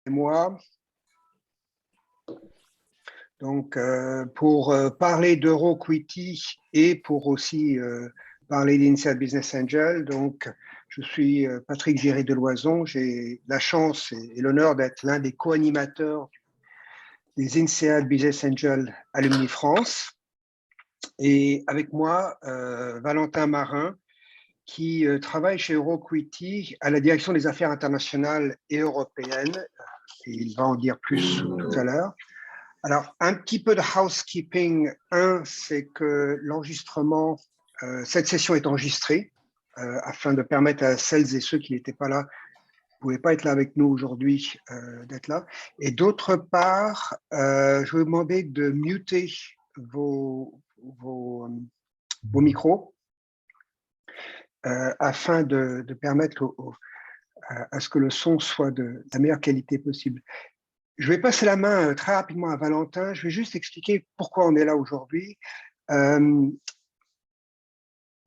moi. Donc, pour parler d'EuroQuity et pour aussi parler d'Inside Business Angel, donc je suis Patrick Giry-Deloison. J'ai la chance et l'honneur d'être l'un des co-animateurs des INSEAD Business Angel Alumni France. Et avec moi, Valentin Marin, qui travaille chez EuroQuity à la direction des affaires internationales et européennes. Et il va en dire plus tout à l'heure. Alors, un petit peu de housekeeping. C'est que l'enregistrement, cette session est enregistrée afin de permettre à celles et ceux qui n'étaient pas là, ne pouvaient pas être là avec nous aujourd'hui, d'être là. Et d'autre part, je vais vous demander de muter vos micros afin de permettre à ce que le son soit de la meilleure qualité possible. Je vais passer la main très rapidement à Valentin. Je vais juste expliquer pourquoi on est là aujourd'hui.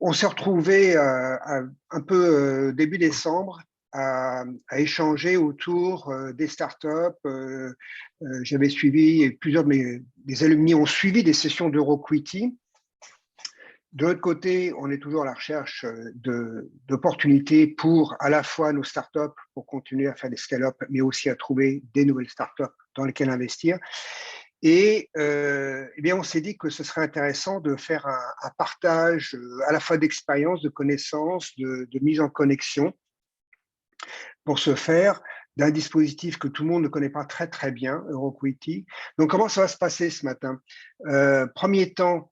On s'est retrouvés un peu début décembre à échanger autour des startups. J'avais suivi, et plusieurs des alumni ont suivi des sessions d'EuroQuity. De l'autre côté, on est toujours à la recherche d'opportunités pour à la fois nos startups, pour continuer à faire des scale-up, mais aussi à trouver des nouvelles startups dans lesquelles investir. Et eh bien, on s'est dit que ce serait intéressant de faire un partage à la fois d'expérience, de connaissances, de mise en connexion pour ce faire d'un dispositif que tout le monde ne connaît pas très, très bien, EuroQuity. Donc, comment ça va se passer ce matin? Premier temps,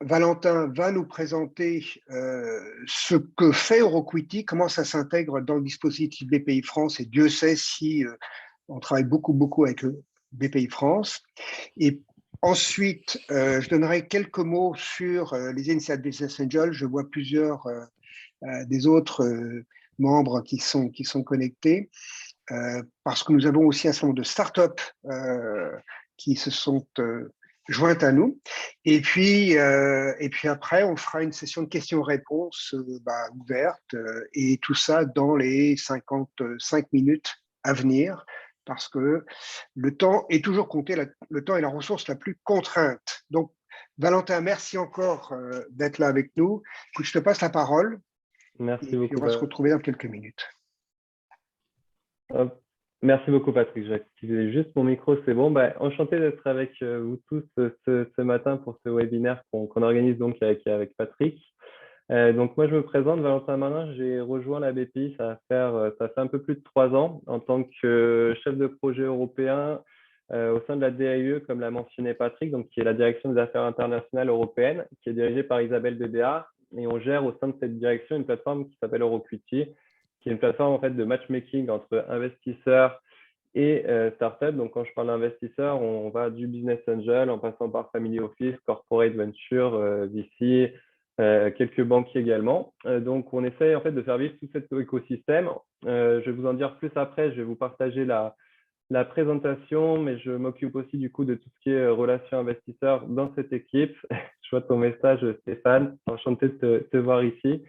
Valentin va nous présenter ce que fait EuroQuity, comment ça s'intègre dans le dispositif BPI France, et Dieu sait si on travaille beaucoup avec BPI France. Et ensuite, je donnerai quelques mots sur les Inside Business Angels. Je vois plusieurs des autres membres qui sont connectés, parce que nous avons aussi un certain nombre de startups qui se sont jointes à nous. Et puis après, on fera une session de questions-réponses ouverte, et tout ça dans les 55 minutes à venir, parce que le temps est toujours compté, le temps est la ressource la plus contrainte. Donc, Valentin, merci encore d'être là avec nous. Écoute, je te passe la parole. Merci et beaucoup. Puis on va se retrouver dans quelques minutes. Merci beaucoup, Patrick. J'ai activé juste mon micro, c'est bon. Enchanté d'être avec vous tous ce matin pour ce webinaire qu'on organise donc avec Patrick. Donc moi, je me présente, Valentin Marin. J'ai rejoint la BPI, ça fait un peu plus de 3 ans en tant que chef de projet européen au sein de la DAUE, comme l'a mentionné Patrick, donc qui est la direction des affaires internationales européennes, qui est dirigée par Isabelle Bébéard. Et on gère au sein de cette direction une plateforme qui s'appelle EuroQuity, qui est une plateforme en fait de matchmaking entre investisseurs et startups. Donc, quand je parle d'investisseurs, on va du business angel en passant par family office, corporate venture, VC, quelques banquiers également. Donc, on essaye en fait de faire vivre tout cet écosystème. Je vais vous en dire plus après. Je vais vous partager la présentation, mais je m'occupe aussi du coup de tout ce qui est relations investisseurs dans cette équipe. Je vois ton message, Stéphane. Enchanté de te voir ici.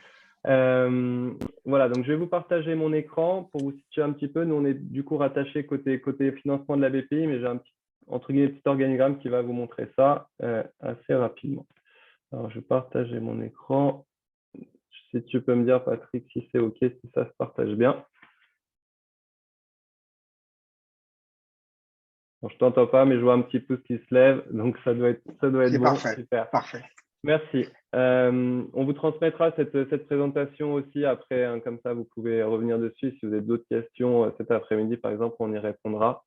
Voilà, donc je vais vous partager mon écran pour vous situer un petit peu. Nous, on est du coup rattaché côté financement de la BPI, mais j'ai un entre guillemets petit organigramme qui va vous montrer ça assez rapidement. Alors, je vais partager mon écran. Si tu peux me dire, Patrick, si c'est OK, si ça se partage bien. Bon, je ne t'entends pas, mais je vois un petit pouce qui se lève, donc ça doit être bon. Parfait. Super. Parfait. Merci. On vous transmettra cette présentation aussi après, hein, comme ça vous pouvez revenir dessus. Si vous avez d'autres questions cet après-midi, par exemple, on y répondra.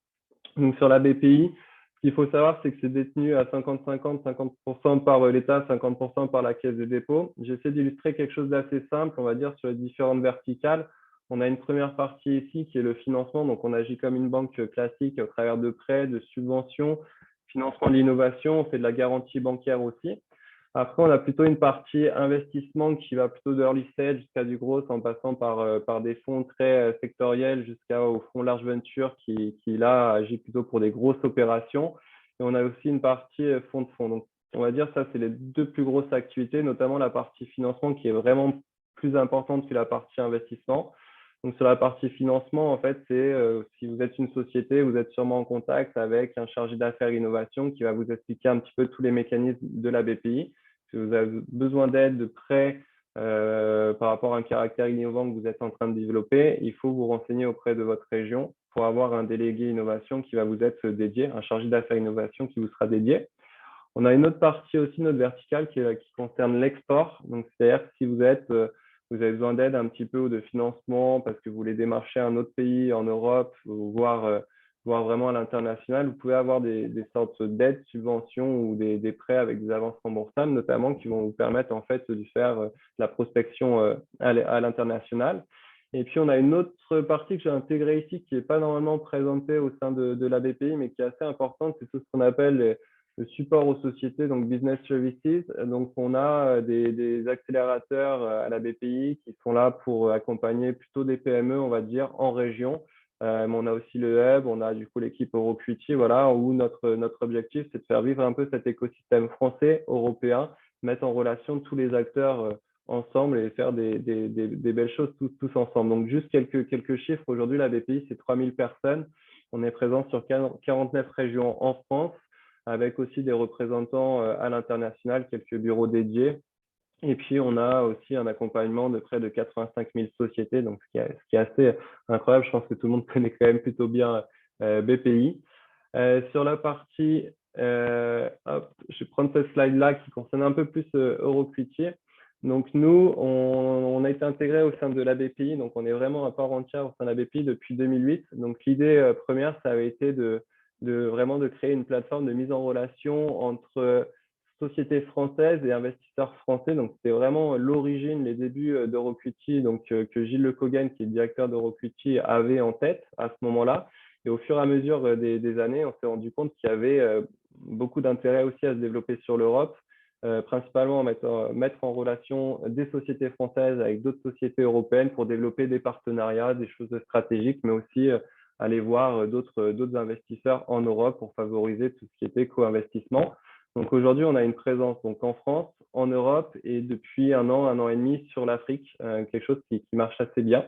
Donc sur la BPI, ce qu'il faut savoir, c'est que c'est détenu à 50-50, 50% par l'État, 50% par la Caisse des dépôts. J'essaie d'illustrer quelque chose d'assez simple, on va dire, sur les différentes verticales. On a une première partie ici qui est le financement. Donc, on agit comme une banque classique au travers de prêts, de subventions, financement de l'innovation. On fait de la garantie bancaire aussi. Après, on a plutôt une partie investissement qui va plutôt de early stage jusqu'à du gros, en passant par des fonds très sectoriels jusqu'au fonds large venture qui, là, agit plutôt pour des grosses opérations. Et on a aussi une partie fonds de fonds. Donc, on va dire ça, c'est les deux plus grosses activités, notamment la partie financement qui est vraiment plus importante que la partie investissement. Donc, sur la partie financement, en fait, c'est si vous êtes une société, vous êtes sûrement en contact avec un chargé d'affaires innovation qui va vous expliquer un petit peu tous les mécanismes de la BPI. Si vous avez besoin d'aide, de prêt par rapport à un caractère innovant que vous êtes en train de développer, il faut vous renseigner auprès de votre région pour avoir un délégué innovation qui va vous être dédié, un chargé d'affaires innovation qui vous sera dédié. On a une autre partie aussi, notre verticale, qui concerne l'export. Donc, c'est-à-dire que si vous avez besoin d'aide un petit peu ou de financement parce que vous voulez démarcher un autre pays en Europe, ou voir vraiment à l'international, vous pouvez avoir des sortes d'aides, subventions ou des prêts avec des avances remboursables, notamment qui vont vous permettre en fait de faire la prospection à l'international. Et puis, on a une autre partie que j'ai intégrée ici qui n'est pas normalement présentée au sein de la BPI, mais qui est assez importante. C'est tout ce qu'on appelle le support aux sociétés, donc Business Services. Donc, on a des accélérateurs à la BPI qui sont là pour accompagner plutôt des PME, on va dire, en région. Mais on a aussi le hub, on a du coup l'équipe EuroQuity, voilà, où notre objectif, c'est de faire vivre un peu cet écosystème français, européen, mettre en relation tous les acteurs ensemble et faire des belles choses tous ensemble. Donc, juste quelques chiffres. Aujourd'hui, la BPI, c'est 3000 personnes. On est présent sur 49 régions en France, avec aussi des représentants à l'international, quelques bureaux dédiés. Et puis, on a aussi un accompagnement de près de 85 000 sociétés, donc ce qui est assez incroyable. Je pense que tout le monde connaît quand même plutôt bien BPI. Sur la partie, je vais prendre cette slide-là qui concerne un peu plus EuroQuity. Donc, nous, on a été intégré au sein de la BPI, donc on est vraiment à part entière au sein de la BPI depuis 2008. Donc, l'idée première, ça avait été vraiment de créer une plateforme de mise en relation entre sociétés françaises et investisseurs français. Donc, c'était vraiment l'origine, les débuts d'EuroQuity, donc que Gilles Le Cogan, qui est directeur d'EuroQuity, avait en tête à ce moment-là. Et au fur et à mesure des années, on s'est rendu compte qu'il y avait beaucoup d'intérêt aussi à se développer sur l'Europe, principalement mettre en relation des sociétés françaises avec d'autres sociétés européennes pour développer des partenariats, des choses stratégiques, mais aussi aller voir d'autres investisseurs en Europe pour favoriser tout ce qui était co-investissement. Donc aujourd'hui, on a une présence donc en France, en Europe et depuis un an et demi sur l'Afrique, quelque chose qui marche assez bien.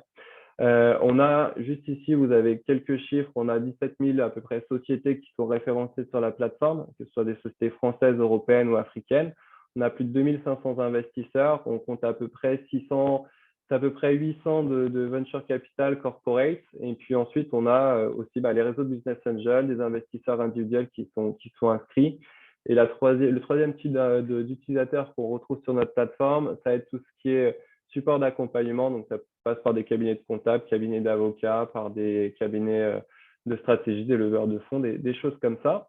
On a juste ici, vous avez quelques chiffres, on a 17 000 à peu près sociétés qui sont référencées sur la plateforme, que ce soit des sociétés françaises, européennes ou africaines. On a plus de 2500 investisseurs, on compte à peu près 600, c'est à peu près 800 de venture capital corporate. Et puis ensuite, on a aussi les réseaux de business angels, des investisseurs individuels qui sont inscrits. Et le troisième type d'utilisateurs qu'on retrouve sur notre plateforme, ça va être tout ce qui est support d'accompagnement. Donc, ça passe par des cabinets de comptables, cabinets d'avocats, par des cabinets de stratégie, des leveurs de fonds, des choses comme ça.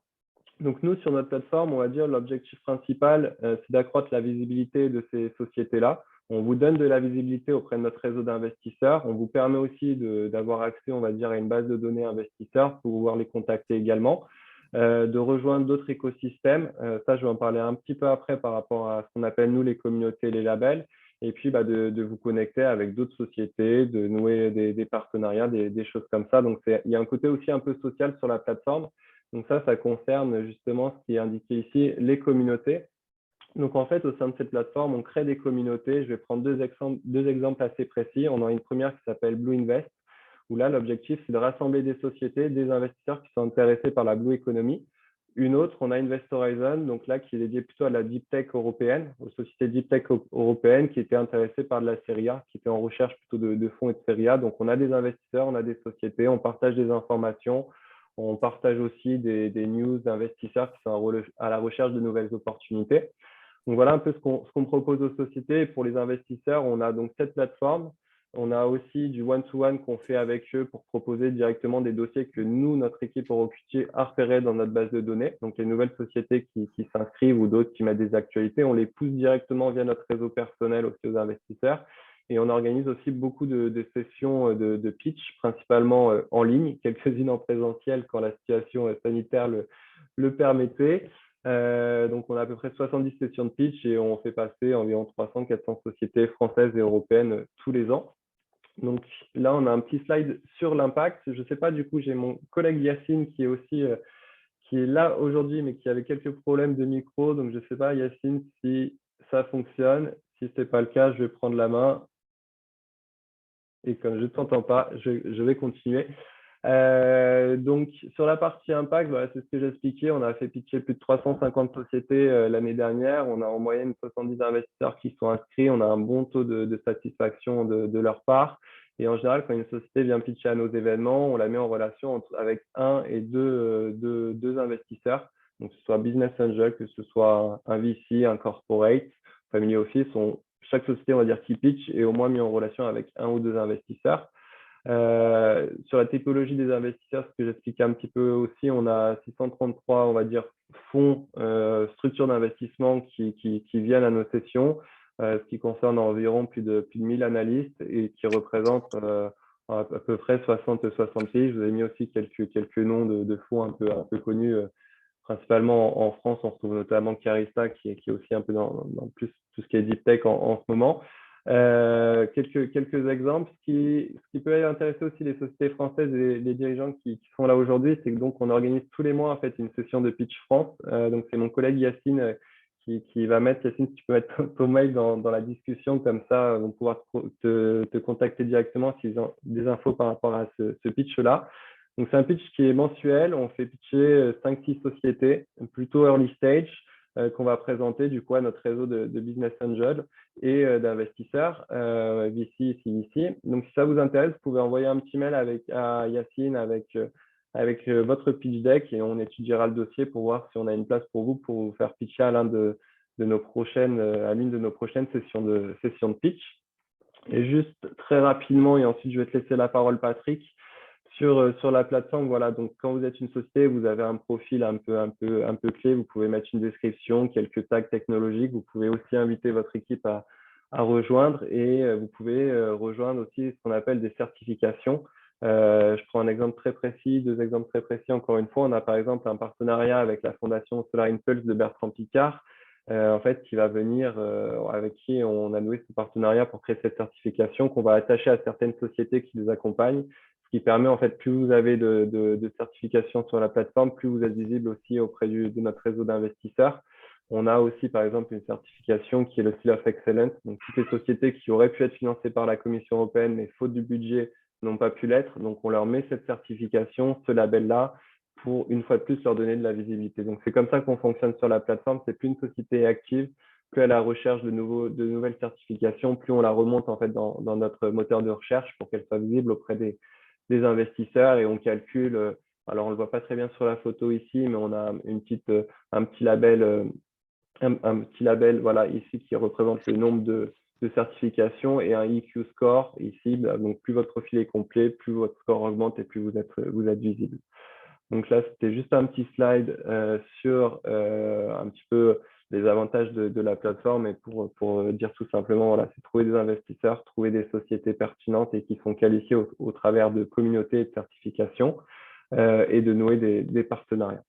Donc, nous, sur notre plateforme, on va dire l'objectif principal, c'est d'accroître la visibilité de ces sociétés-là. On vous donne de la visibilité auprès de notre réseau d'investisseurs. On vous permet aussi d'avoir accès, on va dire, à une base de données investisseurs pour pouvoir les contacter également. De rejoindre d'autres écosystèmes. Ça, je vais en parler un petit peu après par rapport à ce qu'on appelle, nous, les communautés, les labels. Et puis, de vous connecter avec d'autres sociétés, de nouer des partenariats, des choses comme ça. Donc, il y a un côté aussi un peu social sur la plateforme. Donc, ça concerne justement ce qui est indiqué ici, les communautés. Donc, en fait, au sein de cette plateforme, on crée des communautés. Je vais prendre deux exemples assez précis. On a une première qui s'appelle Blue Invest, où là, l'objectif, c'est de rassembler des sociétés, des investisseurs qui sont intéressés par la Blue Economy. Une autre, on a Invest Horizon, donc là, qui est dédiée plutôt à la Deep Tech européenne, aux sociétés Deep Tech européennes qui étaient intéressées par de la Série A, qui étaient en recherche plutôt de fonds et de Série A. Donc, on a des investisseurs, on a des sociétés, on partage des informations, on partage aussi des news d'investisseurs qui sont à la recherche de nouvelles opportunités. Donc, voilà un peu ce qu'on propose aux sociétés. Et pour les investisseurs, on a donc cette plateforme. On a aussi du one-to-one qu'on fait avec eux pour proposer directement des dossiers que nous, notre équipe EuroQuity, a repérés dans notre base de données. Donc, les nouvelles sociétés qui s'inscrivent ou d'autres qui mettent des actualités, on les pousse directement via notre réseau personnel aussi aux investisseurs. Et on organise aussi beaucoup de sessions de pitch, principalement en ligne, quelques-unes en présentiel quand la situation sanitaire le permettait. Donc, on a à peu près 70 sessions de pitch et on fait passer environ 300-400 sociétés françaises et européennes tous les ans. Donc là, on a un petit slide sur l'impact. Je ne sais pas, du coup, j'ai mon collègue Yacine qui est là aujourd'hui, mais qui avait quelques problèmes de micro. Donc, je ne sais pas, Yacine, si ça fonctionne. Si ce n'est pas le cas, je vais prendre la main. Et comme je ne t'entends pas, je vais continuer. Donc, sur la partie impact, voilà, c'est ce que j'expliquais. On a fait pitcher plus de 350 sociétés l'année dernière. On a en moyenne 70 investisseurs qui sont inscrits. On a un bon taux de satisfaction de leur part. Et en général, quand une société vient pitcher à nos événements, on la met en relation avec un et deux investisseurs. Donc, que ce soit business angel, que ce soit un VC, un corporate, family office. Chaque société, on va dire, qui pitch est au moins mis en relation avec un ou deux investisseurs. Sur la typologie des investisseurs, ce que j'expliquais un petit peu aussi, on a 633, on va dire, fonds, structures d'investissement qui viennent à nos sessions, ce qui concerne environ plus de 1000 analystes et qui représentent à peu près 60 pays. Je vous ai mis aussi quelques noms de fonds un peu connus, principalement en France. On retrouve notamment Carista qui est aussi un peu dans plus tout ce qui est deep tech en ce moment. Quelques exemples. Ce qui peut intéresser aussi les sociétés françaises et les dirigeants qui sont là aujourd'hui, c'est que donc on organise tous les mois en fait une session de Pitch France. Donc c'est mon collègue Yacine qui va mettre, Yacine, si tu peux mettre ton mail dans la discussion, comme ça ils vont pouvoir te contacter directement s'ils ont des infos par rapport à ce pitch-là. Donc c'est un pitch qui est mensuel. On fait pitcher 5-6 sociétés, plutôt early stage, qu'on va présenter du coup à notre réseau de business angels et d'investisseurs, VC, CVC. Donc, si ça vous intéresse, vous pouvez envoyer un petit mail à Yacine avec votre pitch deck et on étudiera le dossier pour voir si on a une place pour vous faire pitcher à l'une de nos prochaines sessions de pitch. Et juste très rapidement, et ensuite je vais te laisser la parole, Patrick, sur la plateforme. Voilà, donc quand vous êtes une société, vous avez un profil un peu clé, vous pouvez mettre une description, quelques tags technologiques, vous pouvez aussi inviter votre équipe à rejoindre et vous pouvez rejoindre aussi ce qu'on appelle des certifications. Je prends un exemple très précis, deux exemples très précis encore une fois. On a par exemple un partenariat avec la fondation Solar Impulse de Bertrand Piccard, en fait, qui va venir, avec qui on a noué ce partenariat pour créer cette certification qu'on va attacher à certaines sociétés qui les accompagnent, ce qui permet, en fait, plus vous avez de certifications sur la plateforme, plus vous êtes visible aussi auprès de notre réseau d'investisseurs. On a aussi, par exemple, une certification qui est le Seal of Excellence. Donc, toutes les sociétés qui auraient pu être financées par la Commission européenne, mais faute du budget, n'ont pas pu l'être. Donc, on leur met cette certification, ce label-là, pour une fois de plus leur donner de la visibilité. Donc, c'est comme ça qu'on fonctionne sur la plateforme. C'est plus une société active, plus à la recherche de nouvelles certifications, plus on la remonte en fait dans notre moteur de recherche pour qu'elle soit visible auprès des investisseurs et on calcule. Alors, on ne le voit pas très bien sur la photo ici, mais on a un petit label, voilà, ici qui représente le nombre de certifications et un EQ score ici. Donc, plus votre profil est complet, plus votre score augmente et plus vous êtes visible. Donc là, c'était juste un petit slide sur un petit peu les avantages de la plateforme et pour dire tout simplement, voilà, c'est trouver des investisseurs, trouver des sociétés pertinentes et qui sont qualifiées au travers de communautés et de certifications et de nouer des partenariats.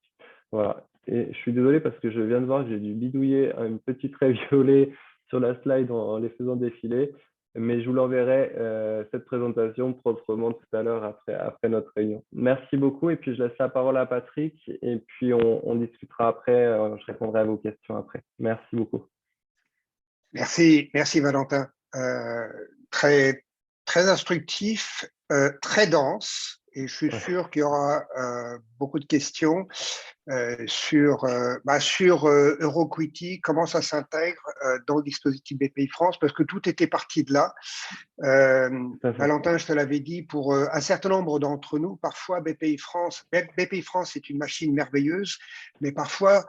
Voilà. Et je suis désolé parce que je viens de voir que j'ai dû bidouiller une petite raie violet sur la slide en les faisant défiler. Mais je vous l'enverrai cette présentation proprement tout à l'heure après notre réunion. Merci beaucoup et puis je laisse la parole à Patrick et puis on discutera après, je répondrai à vos questions après. Merci beaucoup. Merci Valentin. Très, très instructif, très dense et je suis sûr qu'il y aura beaucoup de questions sur EuroQuity, comment ça s'intègre dans le dispositif BPI France, parce que tout était parti de là. Valentin, je te l'avais dit, pour un certain nombre d'entre nous, parfois BPI France est une machine merveilleuse, mais parfois,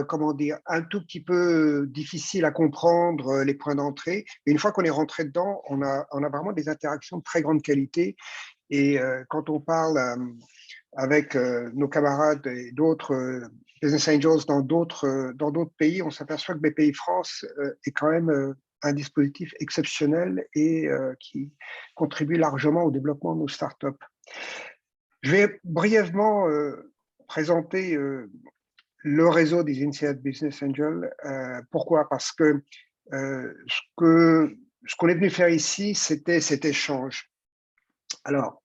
comment dire, un tout petit peu difficile à comprendre les points d'entrée. Et une fois qu'on est rentré dedans, on a vraiment des interactions de très grande qualité. Et quand on parle avec nos camarades et d'autres business angels dans d'autres pays, on s'aperçoit que BPI France est quand même un dispositif exceptionnel et qui contribue largement au développement de nos startups. Je vais brièvement présenter le réseau des Initiated Business Angels. Pourquoi? Parce que ce qu'on est venu faire ici, c'était cet échange. Alors,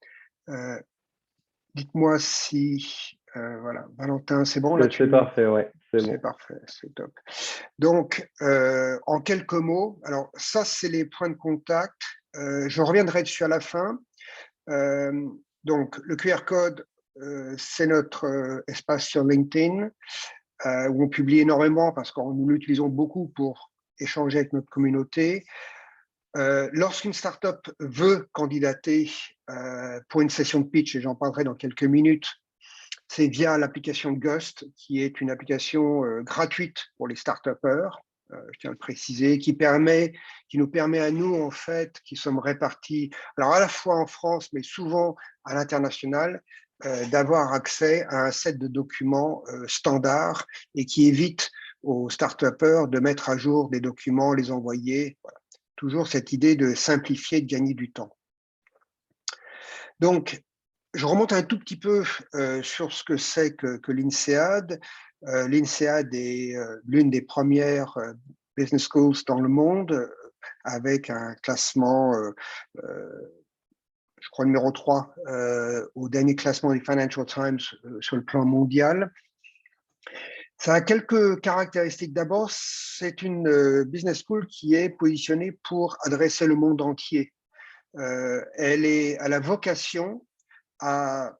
dites-moi si, voilà, Valentin, c'est bon là? C'est parfait, ouais. C'est parfait, c'est top. Donc, en quelques mots, alors ça, c'est les points de contact. Je reviendrai dessus à la fin. Donc, le QR code, c'est notre espace sur LinkedIn, où on publie énormément parce que nous l'utilisons beaucoup pour échanger avec notre communauté. Lorsqu'une startup veut candidater pour une session de pitch, et j'en parlerai dans quelques minutes, c'est via l'application Gust, qui est une application gratuite pour les start-upers, je tiens à le préciser, qui nous permet à nous, en fait, qui sommes répartis, alors à la fois en France, mais souvent à l'international, d'avoir accès à un set de documents standards et qui évite aux start-upers de mettre à jour des documents, les envoyer. Voilà. Toujours cette idée de simplifier, de gagner du temps. Donc, je remonte un tout petit peu sur ce que c'est que l'INSEAD. L'INSEAD est l'une des premières business schools dans le monde, avec un classement, je crois, numéro 3 au dernier classement des Financial Times sur le plan mondial. Ça a quelques caractéristiques. D'abord, c'est une business school qui est positionnée pour adresser le monde entier. Elle a la vocation à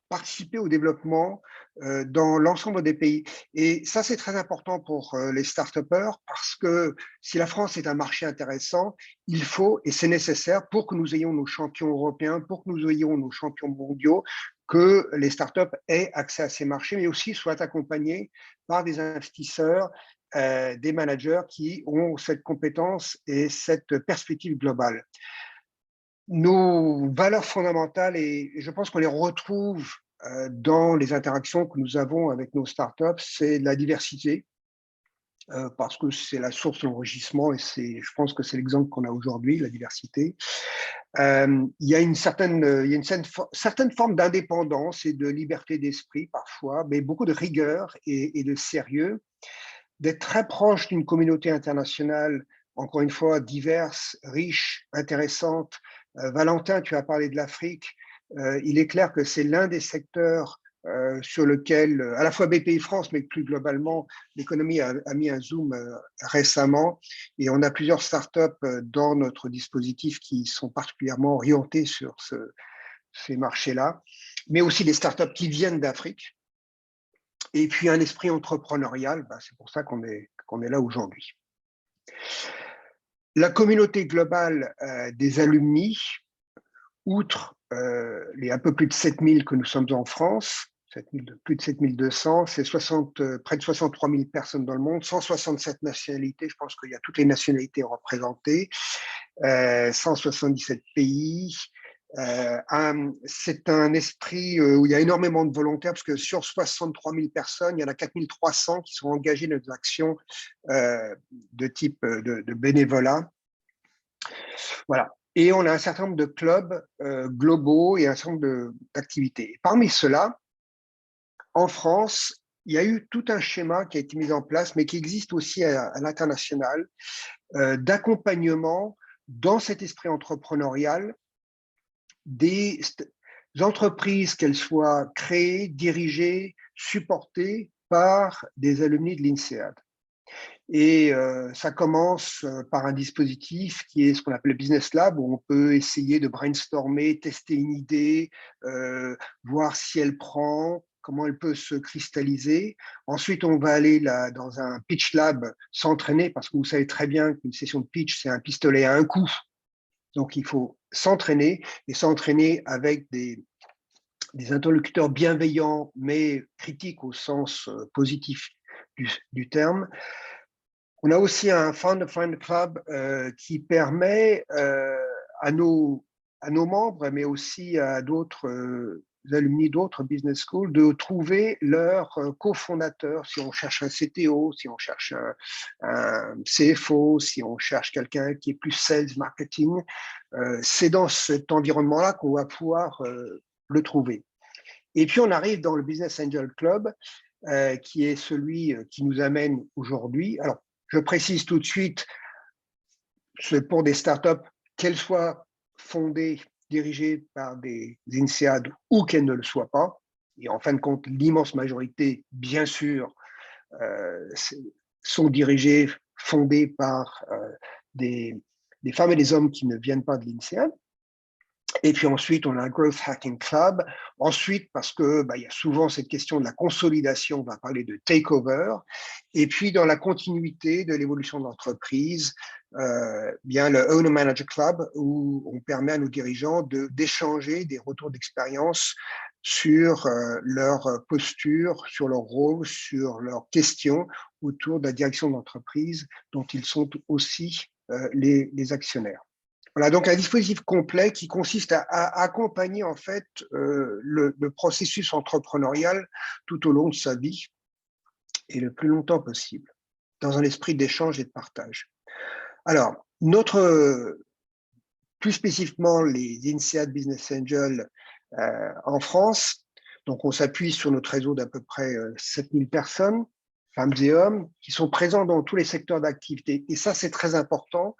participer au développement dans l'ensemble des pays. Et ça, c'est très important pour les start-upers parce que si la France est un marché intéressant, il faut, et c'est nécessaire pour que nous ayons nos champions européens, pour que nous ayons nos champions mondiaux, que les startups aient accès à ces marchés, mais aussi soient accompagnés par des investisseurs, des managers qui ont cette compétence et cette perspective globale. Nos valeurs fondamentales, et je pense qu'on les retrouve dans les interactions que nous avons avec nos startups, c'est la diversité, parce que c'est la source de l'enrichissement et je pense que c'est l'exemple qu'on a aujourd'hui, la diversité. Il y a une certaine forme d'indépendance et de liberté d'esprit parfois, mais beaucoup de rigueur et de sérieux, d'être très proche d'une communauté internationale, encore une fois, diverse, riche, intéressante. Valentin, tu as parlé de l'Afrique. Il est clair que c'est l'un des secteurs sur lequel, à la fois BPI France, mais plus globalement, l'économie a mis un zoom récemment. Et on a plusieurs startups dans notre dispositif qui sont particulièrement orientées sur ces marchés-là, mais aussi des startups qui viennent d'Afrique. Et puis un esprit entrepreneurial, c'est pour ça qu'on est là aujourd'hui. La communauté globale des alumni, outre les un peu plus de 7000 que nous sommes en France, plus de 7200, c'est près de 63 000 personnes dans le monde, 167 nationalités, je pense qu'il y a toutes les nationalités représentées, 177 pays. C'est un esprit où il y a énormément de volontaires, parce que sur 63 000 personnes, il y en a 4 300 qui sont engagés dans des actions de type de bénévolat. Voilà. Et on a un certain nombre de clubs globaux et un certain nombre d'activités. Parmi ceux-là, en France, il y a eu tout un schéma qui a été mis en place, mais qui existe aussi à l'international, d'accompagnement dans cet esprit entrepreneurial des entreprises, qu'elles soient créées, dirigées, supportées par des alumni de l'INSEAD. Et ça commence par un dispositif qui est ce qu'on appelle le Business Lab, où on peut essayer de brainstormer, tester une idée, voir si elle prend, comment elle peut se cristalliser. Ensuite, on va aller dans un Pitch Lab s'entraîner, parce que vous savez très bien qu'une session de pitch, c'est un pistolet à un coup. Donc, il faut s'entraîner et s'entraîner avec des interlocuteurs bienveillants, mais critiques au sens positif du terme. On a aussi un Fund Club qui permet à nos membres, mais aussi à d'autres alumni d'autres business schools, de trouver leur cofondateur. Si on cherche un CTO, si on cherche un CFO, si on cherche quelqu'un qui est plus sales marketing, c'est dans cet environnement-là qu'on va pouvoir le trouver. Et puis on arrive dans le Business Angel Club, qui est celui qui nous amène aujourd'hui. Alors, je précise tout de suite, c'est pour des startups, qu'elles soient fondées, dirigées par des INSEAD ou qu'elles ne le soient pas. Et en fin de compte, l'immense majorité, bien sûr, sont dirigées, fondées par des des femmes et des hommes qui ne viennent pas de l'INSEAD. Et puis ensuite, on a un Growth Hacking Club. Ensuite, parce que il y a souvent cette question de la consolidation, on va parler de takeover. Et puis, dans la continuité de l'évolution de l'entreprise, bien le Owner Manager Club, où on permet à nos dirigeants d'échanger des retours d'expérience sur leur posture, sur leur rôle, sur leurs questions autour de la direction de l'entreprise, dont ils sont aussi les actionnaires. Voilà, donc un dispositif complet qui consiste à accompagner en fait le processus entrepreneurial tout au long de sa vie et le plus longtemps possible, dans un esprit d'échange et de partage. Alors, plus spécifiquement les INSEAD Business Angels en France, donc on s'appuie sur notre réseau d'à peu près 7000 personnes, femmes et hommes, qui sont présents dans tous les secteurs d'activité. Et ça, c'est très important.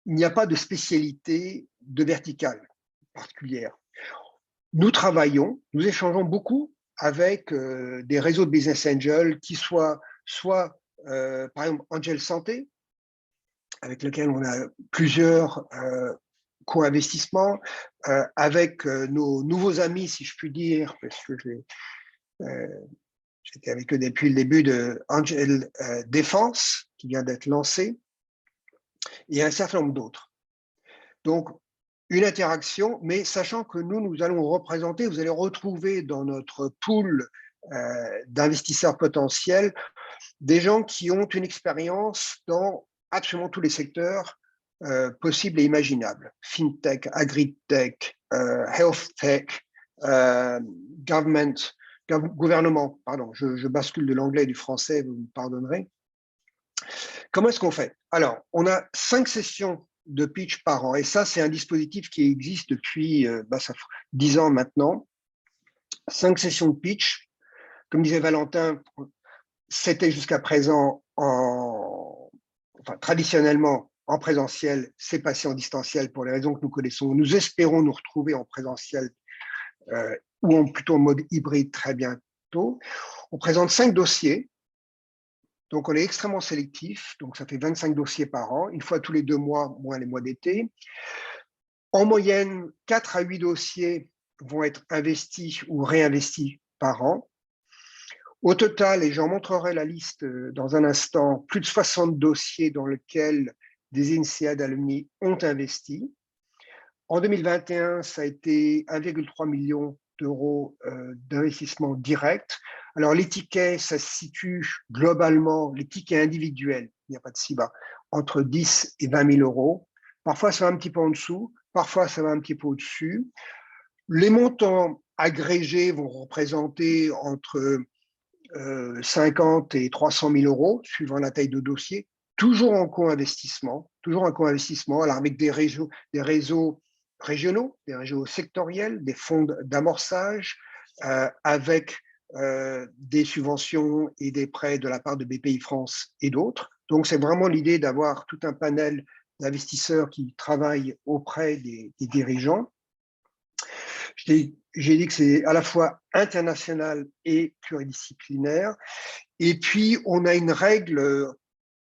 Il n'y a pas de spécialité de verticale particulière. Nous nous échangeons beaucoup avec des réseaux de business angels qui soient soit, par exemple, Angel Santé, avec lequel on a plusieurs co-investissements, avec nos nouveaux amis, si je puis dire, parce que j'étais avec eux depuis le début de Angel Défense, qui vient d'être lancé, et un certain nombre d'autres. Donc, une interaction, mais sachant que nous allons représenter, vous allez retrouver dans notre pool d'investisseurs potentiels des gens qui ont une expérience dans absolument tous les secteurs possibles et imaginables. FinTech, AgriTech, HealthTech, gouvernement, pardon, je bascule de l'anglais et du français, vous me pardonnerez. Comment est-ce qu'on fait? Alors, on a 5 sessions de pitch par an. Et ça, c'est un dispositif qui existe depuis 10 ans maintenant. 5 sessions de pitch. Comme disait Valentin, c'était jusqu'à présent traditionnellement en présentiel, c'est passé en distanciel pour les raisons que nous connaissons. Nous espérons nous retrouver en présentiel ou plutôt en mode hybride très bientôt. On présente 5 dossiers. Donc, on est extrêmement sélectif. Donc, ça fait 25 dossiers par an, une fois tous les 2 mois, moins les mois d'été. En moyenne, 4 à 8 dossiers vont être investis ou réinvestis par an. Au total, et j'en montrerai la liste dans un instant, plus de 60 dossiers dans lesquels des INSEAD alumni ont investi. En 2021, ça a été 1,3 million d'euros d'investissement direct. Alors, les tickets, ça se situe globalement, les tickets individuels, il n'y a pas de si bas, entre 10 et 20 000 euros. Parfois, ça va un petit peu en dessous, parfois, ça va un petit peu au-dessus. Les montants agrégés vont représenter entre 50 et 300 000 euros, suivant la taille de dossier, toujours en co-investissement, alors avec des réseaux régionaux, des réseaux sectoriels, des fonds d'amorçage, avec des subventions et des prêts de la part de BPI France et d'autres. Donc, c'est vraiment l'idée d'avoir tout un panel d'investisseurs qui travaillent auprès des dirigeants. J'ai dit que c'est à la fois international et pluridisciplinaire. Et puis, on a une règle,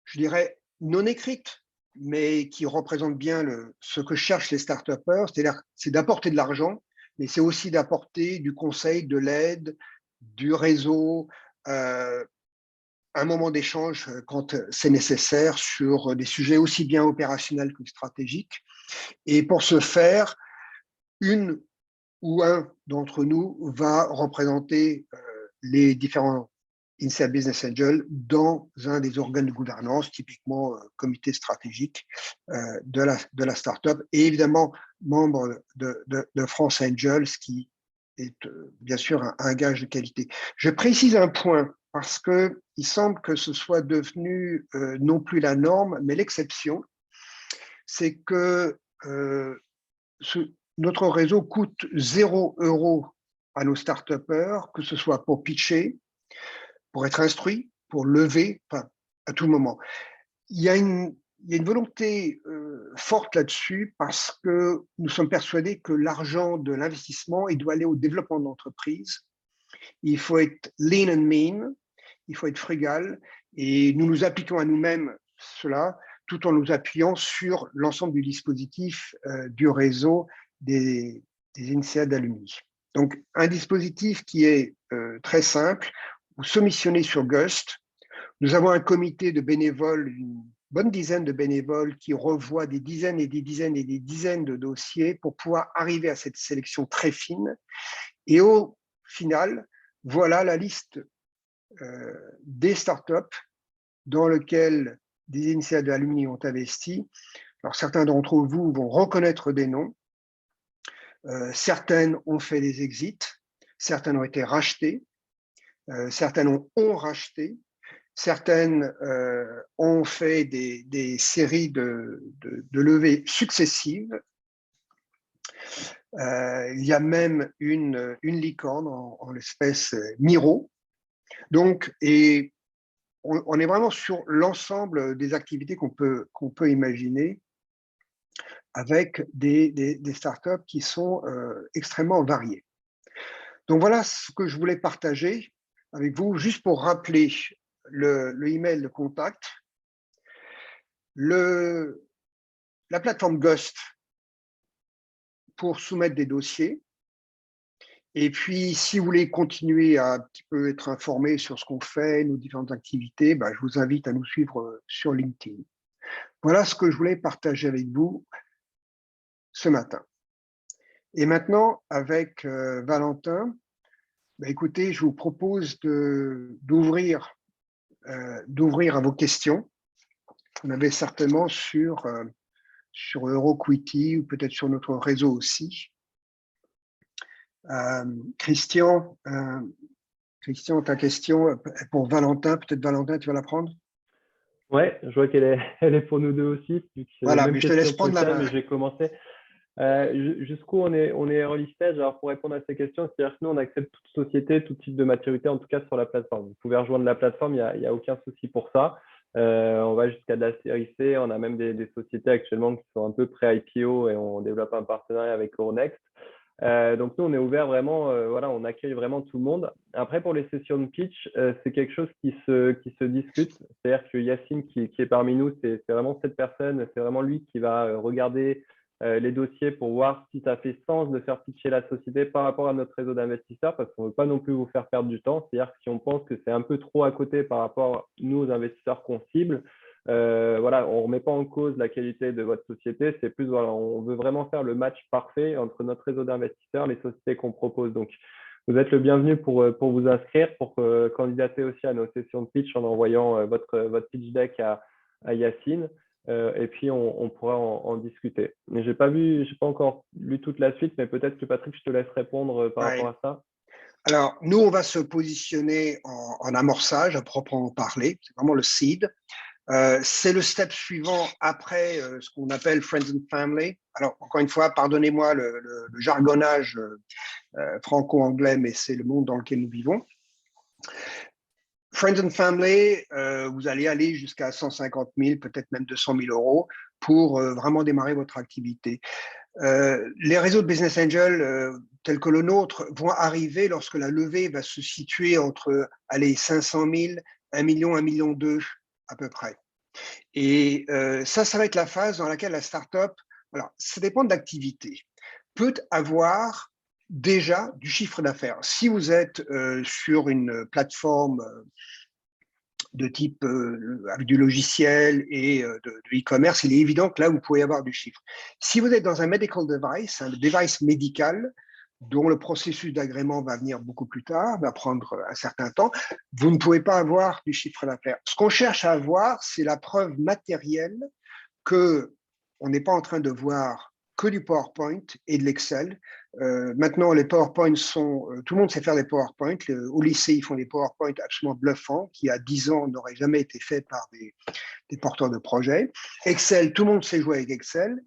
je dirais, non écrite, mais qui représente bien ce que cherchent les start-upers, c'est-à-dire c'est d'apporter de l'argent, mais c'est aussi d'apporter du conseil, de l'aide, du réseau, un moment d'échange quand c'est nécessaire sur des sujets aussi bien opérationnels que stratégiques. Et pour ce faire, une ou un d'entre nous va représenter les différents INSEAD Business Angels dans un des organes de gouvernance, typiquement comité stratégique de la startup, et évidemment membre de France Angels, qui est bien sûr un gage de qualité. Je précise un point, parce qu'il semble que ce soit devenu non plus la norme, mais l'exception, c'est que notre réseau coûte 0 € à nos start-upers, que ce soit pour pitcher, pour être instruit, pour lever, enfin, à tout moment. Il y a une volonté forte là-dessus parce que nous sommes persuadés que l'argent de l'investissement, il doit aller au développement de l'entreprise. Il faut être lean and mean, il faut être frugal, et nous nous appliquons à nous-mêmes cela, tout en nous appuyant sur l'ensemble du dispositif du réseau des INSEAD d'Alumni. Donc, un dispositif qui est très simple. Vous soumissionnez sur Gust. Nous avons un comité de bénévoles, une bonne dizaine de bénévoles qui revoient des dizaines et des dizaines et des dizaines de dossiers pour pouvoir arriver à cette sélection très fine. Et au final, voilà la liste des startups dans lesquelles des initiatives d'alumni ont investi. Alors, certains d'entre vous vont reconnaître des noms. Certaines ont fait des exits, certaines ont été rachetées, certaines ont racheté, certaines ont fait des séries de levées successives. Il y a même une licorne en l'espèce Miro. Donc, et on est vraiment sur l'ensemble des activités qu'on peut imaginer avec des startups qui sont extrêmement variées. Donc voilà ce que je voulais partager avec vous, juste pour rappeler le email de contact, la plateforme Gust pour soumettre des dossiers. Et puis, si vous voulez continuer à un petit peu être informé sur ce qu'on fait, nos différentes activités, je vous invite à nous suivre sur LinkedIn. Voilà ce que je voulais partager avec vous ce matin. Et maintenant, avec Valentin, écoutez, je vous propose d'ouvrir à vos questions. On avait certainement sur EuroQuity ou peut-être sur notre réseau aussi. Christian, ta question pour Valentin, peut-être Valentin, tu vas la prendre? Ouais, je vois qu'elle est pour nous deux aussi. Voilà, mais je te laisse prendre la main. Mais j'ai commencé. Jusqu'où on est early stage. Alors, pour répondre à ces questions, c'est-à-dire que nous, on accepte toute société, tout type de maturité, en tout cas sur la plateforme. Vous pouvez rejoindre la plateforme, il y a aucun souci pour ça. On va jusqu'à de la série C. On a même des sociétés actuellement qui sont un peu pré-IPO et on développe un partenariat avec Euronext. Donc nous, on est ouvert vraiment, voilà, on accueille vraiment tout le monde. Après, pour les sessions de pitch, c'est quelque chose qui se discute. C'est-à-dire que Yacine, qui est parmi nous, c'est vraiment cette personne, c'est vraiment lui qui va regarder les dossiers pour voir si ça fait sens de faire pitcher la société par rapport à notre réseau d'investisseurs, parce qu'on ne veut pas non plus vous faire perdre du temps. C'est-à-dire que si on pense que c'est un peu trop à côté par rapport, nous, aux investisseurs qu'on cible, voilà, on ne remet pas en cause la qualité de votre société, c'est plus, voilà, on veut vraiment faire le match parfait entre notre réseau d'investisseurs, les sociétés qu'on propose. Donc, vous êtes le bienvenu pour vous inscrire, pour candidater aussi à nos sessions de pitch en envoyant votre pitch deck à Yacine. Et puis, on pourra en discuter. Mais j'ai pas encore lu toute la suite, mais peut-être que Patrick, je te laisse répondre par rapport à ça. Alors, nous, on va se positionner en amorçage à proprement parler. C'est vraiment le seed. C'est le step suivant après ce qu'on appelle Friends and Family. Alors, encore une fois, pardonnez-moi le jargonnage franco-anglais, mais c'est le monde dans lequel nous vivons. Friends and Family, vous allez aller jusqu'à 150 000, peut-être même 200 000 euros pour vraiment démarrer votre activité. Les réseaux de business angels tels que le nôtre vont arriver lorsque la levée va se situer entre 500 000, 1 million, 1,2 million à peu près. Et ça va être la phase dans laquelle la startup, alors ça dépend de l'activité, peut avoir déjà du chiffre d'affaires. Si vous êtes sur une plateforme de type avec du logiciel et de e-commerce, il est évident que là, vous pouvez avoir du chiffre. Si vous êtes dans un medical device, un device médical, dont le processus d'agrément va venir beaucoup plus tard, va prendre un certain temps, vous ne pouvez pas avoir du chiffre d'affaires. Ce qu'on cherche à avoir, c'est la preuve matérielle que on n'est pas en train de voir que du PowerPoint et de l'Excel. Maintenant, les PowerPoints sont… tout le monde sait faire des PowerPoints. Au lycée, ils font des PowerPoints absolument bluffants qui, à 10 ans, n'auraient jamais été faits par des porteurs de projets. Excel, tout le monde sait jouer avec Excel.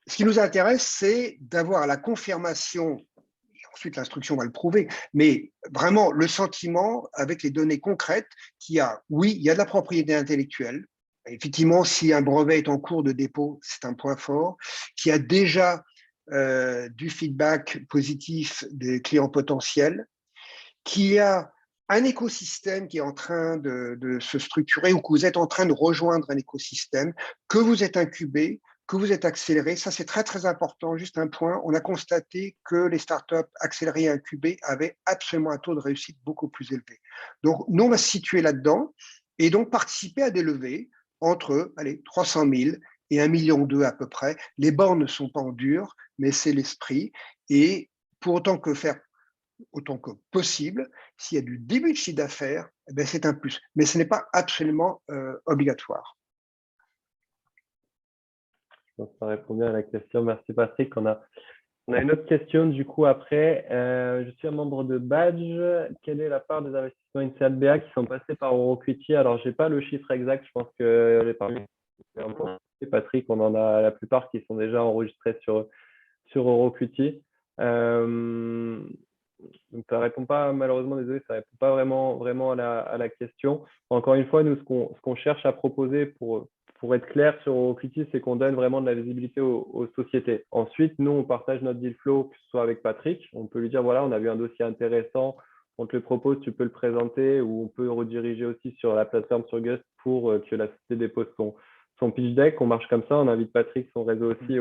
Ce qui nous intéresse, c'est d'avoir la confirmation, ensuite l'instruction va le prouver, mais vraiment le sentiment avec les données concrètes qu'il y a, oui, il y a de la propriété intellectuelle. Effectivement, si un brevet est en cours de dépôt, c'est un point fort, qu'il y a déjà du feedback positif des clients potentiels, qu'il y a un écosystème qui est en train de se structurer ou que vous êtes en train de rejoindre un écosystème, que vous êtes incubé, que vous êtes accéléré. Ça, c'est très, très important. Juste un point, on a constaté que les startups accélérées et incubées avaient absolument un taux de réussite beaucoup plus élevé. Donc, nous, on va se situer là-dedans et donc participer à des levées entre 300 000 et 1,2 million à peu près. Les bornes ne sont pas en dur, mais c'est l'esprit. Et pour autant que possible, s'il y a du début de chiffre d'affaires, eh bien, c'est un plus. Mais ce n'est pas absolument obligatoire. Je pense que ça répond bien à la question. Merci Patrick. On a une autre question du coup après. Je suis un membre de Badge. Quelle est la part des investissements Initial BA qui sont passés par Euroquity? Alors, je n'ai pas le chiffre exact. Je pense que les parmi Patrick, on en a la plupart qui sont déjà enregistrés sur Euroquity. Donc, ça répond pas, malheureusement, désolé, ça répond pas vraiment à la question. Encore une fois, nous, ce qu'on cherche à proposer pour être clair sur Euroquity, c'est qu'on donne vraiment de la visibilité aux sociétés. Ensuite, nous, on partage notre deal flow, que ce soit avec Patrick. On peut lui dire, voilà, on a vu un dossier intéressant, on te le propose, tu peux le présenter, ou on peut rediriger aussi sur la plateforme sur Gust pour que la société dépose son pitch deck. On marche comme ça, on invite Patrick, son réseau aussi,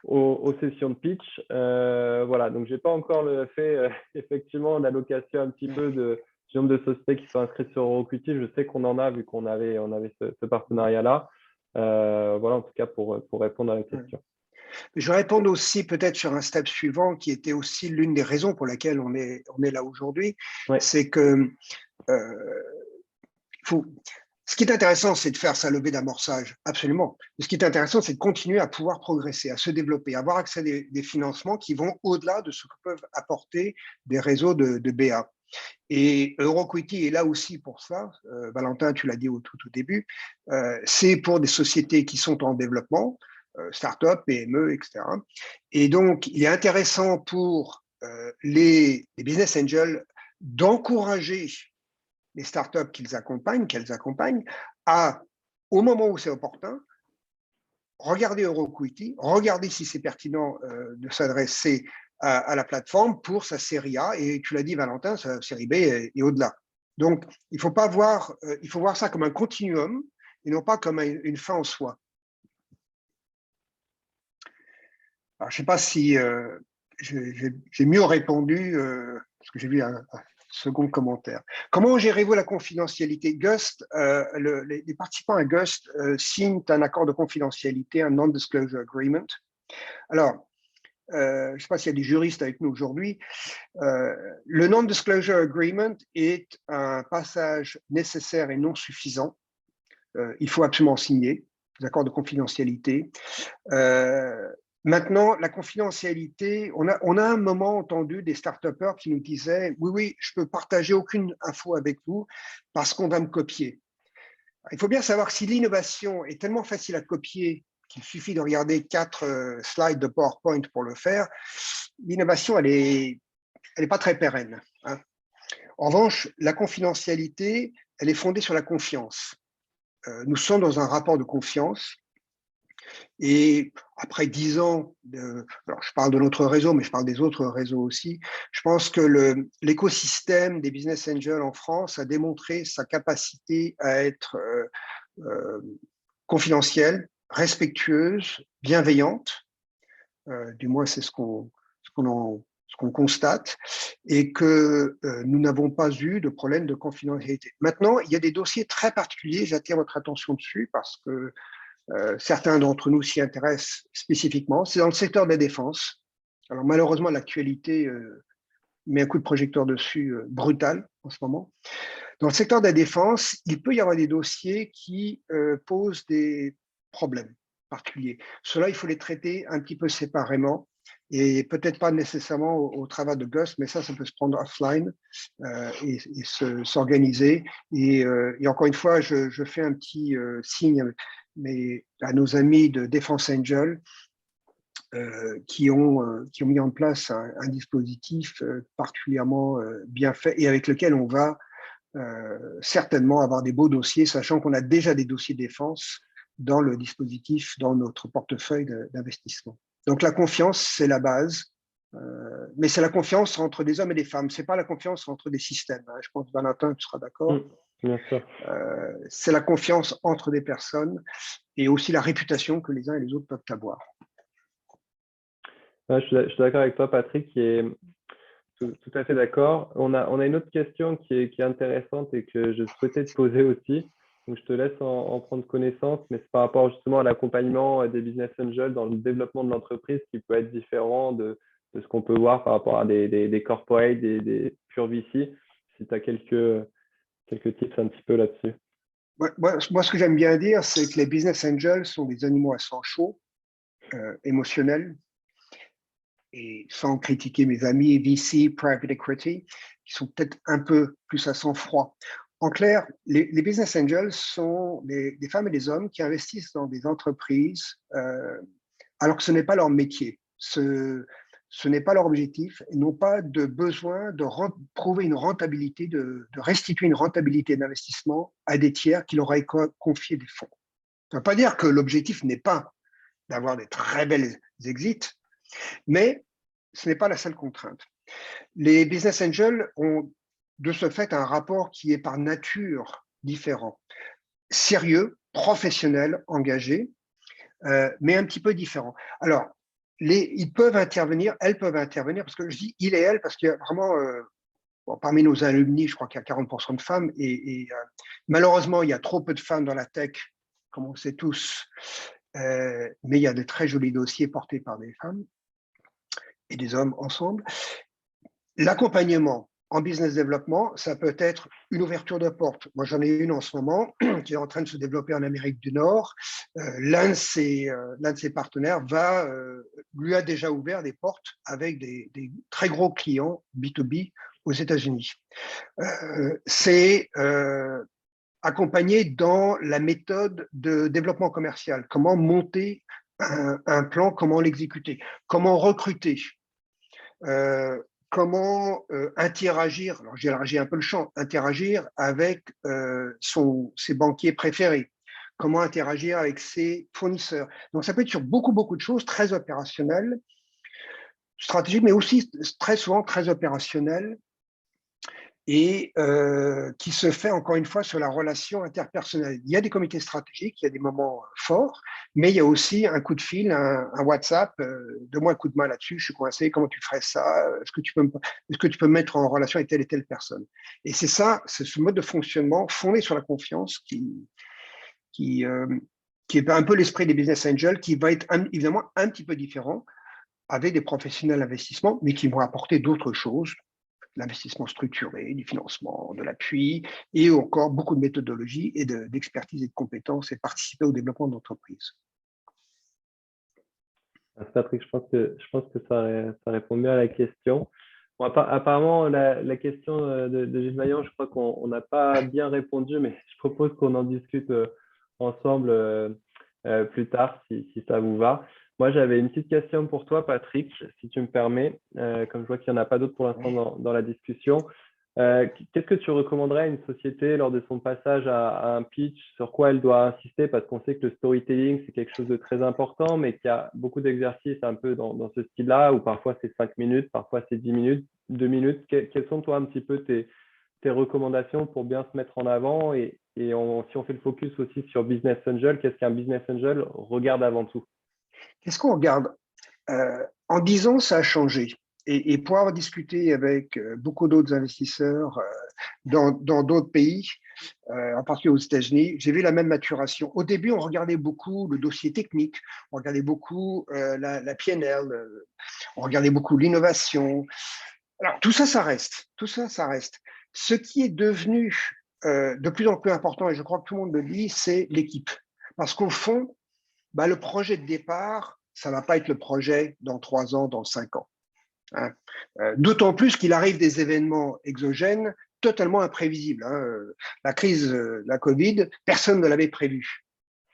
aux sessions de pitch. Voilà, donc je n'ai pas encore fait effectivement l'allocation un petit peu du nombre de sociétés qui sont inscrites sur Euroquity. Je sais qu'on en a vu qu'on avait ce partenariat-là. Voilà, en tout cas pour répondre à la question. Je vais répondre aussi peut-être sur un step suivant qui était aussi l'une des raisons pour laquelle on est là aujourd'hui. Ouais. C'est que ce qui est intéressant, c'est de faire sa levée d'amorçage, absolument. Mais ce qui est intéressant, c'est de continuer à pouvoir progresser, à se développer, à avoir accès à des financements qui vont au-delà de ce que peuvent apporter des réseaux de BA. Et Euroquity est là aussi pour ça. Valentin, tu l'as dit au tout début. C'est pour des sociétés qui sont en développement, start-up, PME, etc. Et donc, il est intéressant pour les business angels d'encourager les startups qu'elles accompagnent, au moment où c'est opportun, regarder Euroquity, regarder si c'est pertinent de s'adresser à la plateforme pour sa série A, et tu l'as dit Valentin, sa série B et au-delà. Donc, il faut voir ça comme un continuum et non pas comme une fin en soi. Alors, je ne sais pas si j'ai mieux répondu, parce que j'ai vu un second commentaire. Comment gérez-vous la confidentialité? Gust, les participants à Gust signent un accord de confidentialité, un non-disclosure agreement. Alors, je ne sais pas s'il y a des juristes avec nous aujourd'hui. Le non-disclosure agreement est un passage nécessaire et non suffisant. Il faut absolument signer des accords de confidentialité. Maintenant, la confidentialité, on a un moment entendu des start-upers qui nous disaient « Oui, je peux partager aucune info avec vous parce qu'on va me copier ». Il faut bien savoir que si l'innovation est tellement facile à copier qu'il suffit de regarder 4 slides de PowerPoint pour le faire, l'innovation, elle est pas très pérenne. Hein. En revanche, la confidentialité, elle est fondée sur la confiance. Nous sommes dans un rapport de confiance. Et après 10 ans, alors je parle de notre réseau, mais je parle des autres réseaux aussi, je pense que l'écosystème des business angels en France a démontré sa capacité à être confidentielle, respectueuse, bienveillante, du moins c'est ce qu'on constate, et que nous n'avons pas eu de problème de confidentialité. Maintenant, il y a des dossiers très particuliers, j'attire votre attention dessus parce que certains d'entre nous s'y intéressent spécifiquement. C'est dans le secteur de la défense. Alors malheureusement, l'actualité met un coup de projecteur dessus brutal en ce moment. Dans le secteur de la défense, il peut y avoir des dossiers qui posent des problèmes particuliers. Cela, il faut les traiter un petit peu séparément et peut-être pas nécessairement au travers de Gust, mais ça peut se prendre offline et s'organiser. Et encore une fois, je fais un petit signe à nos amis de Defense Angel qui ont mis en place un dispositif particulièrement bien fait et avec lequel on va certainement avoir des beaux dossiers, sachant qu'on a déjà des dossiers défense dans le dispositif, dans notre portefeuille d'investissement. Donc la confiance, c'est la base. Mais c'est la confiance entre des hommes et des femmes. C'est pas la confiance entre des systèmes. Je pense que Valentin, tu seras d'accord. Bien sûr. C'est la confiance entre des personnes et aussi la réputation que les uns et les autres peuvent avoir. Ouais, je suis d'accord avec toi, Patrick, et tout à fait d'accord. On a une autre question qui est intéressante et que je souhaitais te poser aussi. Donc, je te laisse en prendre connaissance, mais c'est par rapport justement à l'accompagnement des business angels dans le développement de l'entreprise qui peut être différent de ce qu'on peut voir par rapport à des corporates, des pure VC. Si tu as quelques tips un petit peu là-dessus. Moi, ce que j'aime bien dire, c'est que les business angels sont des animaux à sang chaud, émotionnels, et sans critiquer mes amis VC, private equity, qui sont peut-être un peu plus à sang froid. En clair, les business angels sont des femmes et des hommes qui investissent dans des entreprises alors que ce n'est pas leur métier. Ce n'est pas leur objectif. Ils n'ont pas de besoin de prouver une rentabilité, de restituer une rentabilité d'investissement à des tiers qui leur auraient confié des fonds. Ça ne veut pas dire que l'objectif n'est pas d'avoir des très belles exits, mais ce n'est pas la seule contrainte. Les business angels ont de ce fait un rapport qui est par nature différent. Sérieux, professionnel, engagé, mais un petit peu différent. Alors, ils peuvent intervenir, elles peuvent intervenir, parce que je dis il et elle, parce qu'il y a vraiment, parmi nos alumni, je crois qu'il y a 40% de femmes, et malheureusement, il y a trop peu de femmes dans la tech, comme on le sait tous, mais il y a de très jolis dossiers portés par des femmes et des hommes ensemble. L'accompagnement en business développement, ça peut être une ouverture de porte. Moi, j'en ai une en ce moment qui est en train de se développer en Amérique du Nord. L'un de ses partenaires lui a déjà ouvert des portes avec des très gros clients B2B aux États-Unis. C'est accompagné dans la méthode de développement commercial. Comment monter un plan, comment l'exécuter, comment recruter. Comment interagir, alors j'ai élargi un peu le champ, interagir avec ses banquiers préférés, comment interagir avec ses fournisseurs. Donc ça peut être sur beaucoup de choses très opérationnelles, stratégiques, mais aussi très souvent très opérationnelles et qui se fait encore une fois sur la relation interpersonnelle. Il y a des comités stratégiques, il y a des moments forts, mais il y a aussi un coup de fil, un WhatsApp, donne-moi un coup de main là-dessus, je suis coincé, comment tu ferais ça, est-ce que tu peux me mettre en relation avec telle et telle personne. Et c'est ça, c'est ce mode de fonctionnement fondé sur la confiance qui est un peu l'esprit des business angels, qui va être évidemment un petit peu différent avec des professionnels d'investissement, mais qui vont apporter d'autres choses, l'investissement structuré, du financement, de l'appui, et encore beaucoup de méthodologie et d'expertise et de compétences et participer au développement de l'entreprise. Patrick, je pense que ça répond bien à la question. Bon, apparemment, la question de Gilles Vaillant, je crois qu'on n'a pas bien répondu, mais je propose qu'on en discute ensemble plus tard, si ça vous va. Moi, j'avais une petite question pour toi, Patrick, si tu me permets, comme je vois qu'il n'y en a pas d'autres pour l'instant dans la discussion. Qu'est-ce que tu recommanderais à une société lors de son passage à un pitch, sur quoi elle doit insister? Parce qu'on sait que le storytelling, c'est quelque chose de très important, mais qu'il y a beaucoup d'exercices un peu dans ce style-là, où parfois c'est 5 minutes, parfois c'est 10 minutes, 2 minutes. Quelles sont, toi, un petit peu tes recommandations pour bien se mettre en avant? Et si on fait le focus aussi sur Business Angel, qu'est-ce qu'un Business Angel regarde avant tout? Qu'est-ce qu'on regarde? En 10 ans, ça a changé. Et pour avoir discuté avec beaucoup d'autres investisseurs dans d'autres pays, en particulier aux États-Unis, j'ai vu la même maturation. Au début, on regardait beaucoup le dossier technique, on regardait beaucoup la PNL, on regardait beaucoup l'innovation. Alors, tout ça, ça reste. Tout ça, ça reste. Ce qui est devenu de plus en plus important, et je crois que tout le monde le dit, c'est l'équipe. Parce qu'au fond, le projet de départ, ça ne va pas être le projet dans 3 ans, dans 5 ans. Hein. D'autant plus qu'il arrive des événements exogènes totalement imprévisibles. Hein. La crise, la Covid, personne ne l'avait prévu.